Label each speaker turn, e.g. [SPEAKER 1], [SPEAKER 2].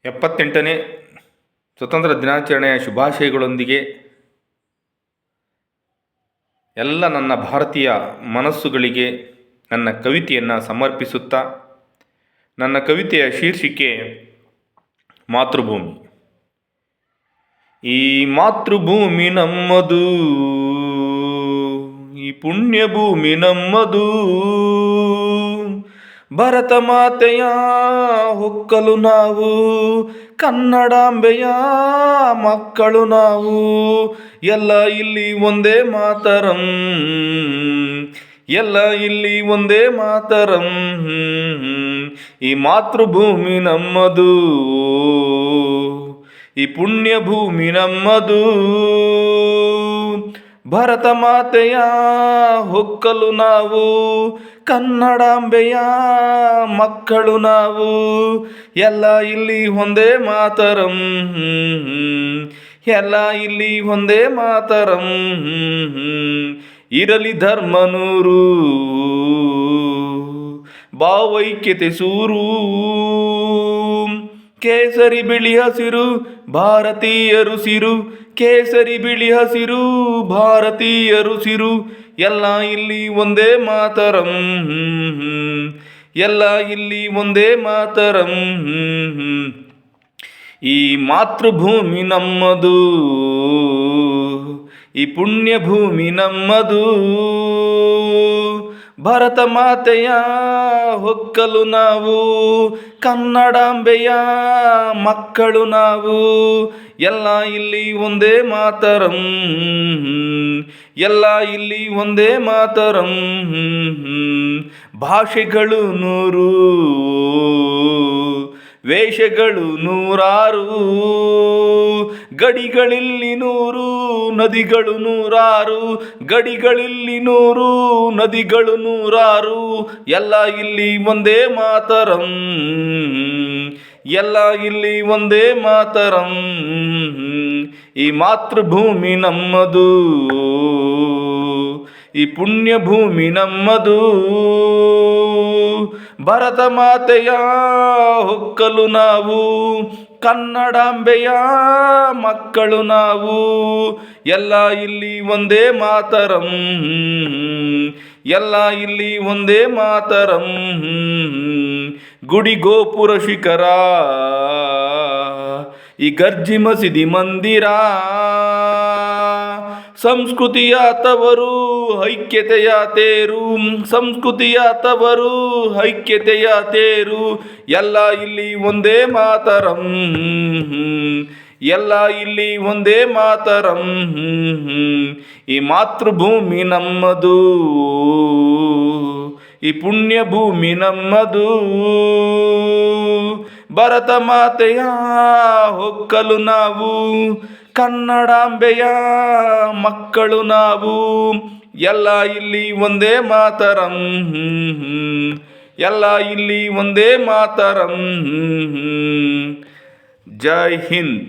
[SPEAKER 1] 78ನೇ ಸ್ವತಂತ್ರ ದಿನಾಚರಣೆಯ ಶುಭಾಶಯಗಳೊಂದಿಗೆ ಎಲ್ಲ ನನ್ನ ಭಾರತೀಯ ಮನಸ್ಸುಗಳಿಗೆ ನನ್ನ ಕವಿತೆಯನ್ನು ಸಮರ್ಪಿಸುತ್ತಾ, ನನ್ನ ಕವಿತೆಯ ಶೀರ್ಷಿಕೆ ಮಾತೃಭೂಮಿ. ಈ ಮಾತೃಭೂಮಿ ನಮ್ಮದು, ಈ ಪುಣ್ಯ ಭೂಮಿ ನಮ್ಮದು, ಭರತ ಮಾತೆಯ ಹೊಕ್ಕಲು ನಾವು, ಕನ್ನಡಾಂಬೆಯ ಮಕ್ಕಳು ನಾವು. ಎಲ್ಲ ಇಲ್ಲಿ ಒಂದೇ ಮಾತರಂ, ಎಲ್ಲ ಇಲ್ಲಿ ಒಂದೇ ಮಾತರಂ. ಈ ಮಾತೃಭೂಮಿ ನಮ್ಮದು, ಈ ಪುಣ್ಯ ಭೂಮಿ ನಮ್ಮದು, ಭರತ ಮಾತೆಯ ಹೊಕ್ಕಲು ನಾವು, ಕನ್ನಡಾಂಬೆಯ ಮಕ್ಕಳು ನಾವು. ಎಲ್ಲ ಇಲ್ಲಿ ಒಂದೇ ಮಾತರಂ, ಎಲ್ಲ ಇಲ್ಲಿ ಒಂದೇ ಮಾತರಂ. ಇರಲಿ ಧರ್ಮ ನೂರು, ಭಾವೈಕ್ಯತೆ ಸೂರು, ಕೇಸರಿ ಬಿಳಿ ಹಸಿರು ಭಾರತೀಯರು ಸಿರು, ಕೇಸರಿ ಬಿಳಿ ಹಸಿರು ಭಾರತೀಯರು ಸಿರು. ಎಲ್ಲ ಇಲ್ಲಿ ಒಂದೇ ಮಾತರಂ, ಎಲ್ಲ ಇಲ್ಲಿ ಒಂದೇ ಮಾತರಂ. ಈ ಮಾತೃಭೂಮಿ ನಮ್ಮದು, ಈ ಪುಣ್ಯ ಭೂಮಿ ನಮ್ಮದು, ಭರತ ಮಾತೆಯ ಹೊಕ್ಕಲು ನಾವು, ಕನ್ನಡಾಂಬೆಯ ಮಕ್ಕಳು ನಾವು. ಎಲ್ಲ ಇಲ್ಲಿ ಒಂದೇ ಮಾತರಂ, ಎಲ್ಲ ಇಲ್ಲಿ ಒಂದೇ ಮಾತರಂ. ಭಾಷೆಗಳು ನೂರು, ವೇಷಗಳು ನೂರಾರು, ಗಡಿಗಳಿಲ್ಲಿ ನೂರು, ನದಿಗಳು ನೂರಾರು, ಗಡಿಗಳಿಲ್ಲಿ ನೂರು, ನದಿಗಳು ನೂರಾರು. ಎಲ್ಲ ಇಲ್ಲಿ ಒಂದೇ ಮಾತರಂ, ಎಲ್ಲ ಇಲ್ಲಿ ಒಂದೇ ಮಾತರಂ. ಈ ಮಾತೃಭೂಮಿ ನಮ್ಮದು, ಈ ಪುಣ್ಯ ಭೂಮಿ ನಮ್ಮದು, ಭರತ ಮಾತೆಯ ಹೊಕ್ಕಲು ನಾವು, ಕನ್ನಡಾಂಬೆಯ ಮಕ್ಕಳು ನಾವು. ಎಲ್ಲ ಇಲ್ಲಿ ಒಂದೇ ಮಾತರಂ, ಎಲ್ಲ ಇಲ್ಲಿ ಒಂದೇ ಮಾತರಂ. ಗುಡಿ ಗೋಪುರ ಶಿಖರ, ಈ ಗರ್ಜಿ ಮಸೀದಿ ಮಂದಿರ, ಸಂಸ್ಕೃತಿಯ ತವರು ಐಕ್ಯತೆಯ ತೇರು, ಸಂಸ್ಕೃತಿಯ ತವರು ಐಕ್ಯತೆಯ ತೇರು. ಎಲ್ಲ ಇಲ್ಲಿ ಒಂದೇ ಮಾತರಂ, ಎಲ್ಲ ಇಲ್ಲಿ ಒಂದೇ ಮಾತರಂ. ಈ ಮಾತೃಭೂಮಿ ನಮ್ಮದು, ಈ ಪುಣ್ಯ ಭೂಮಿ ನಮ್ಮದು, ಭರತ ಮಾತೆಯ ಹೊಕ್ಕಲು ನಾವು, ಕನ್ನಡಾಂಬೆಯ ಮಕ್ಕಳು ನಾವು. ಎಲ್ಲ ಇಲ್ಲಿ ಒಂದೇ ಮಾತರಂ, ಎಲ್ಲ ಇಲ್ಲಿ ಒಂದೇ ಮಾತರಂ. ಜೈ ಹಿಂದ್.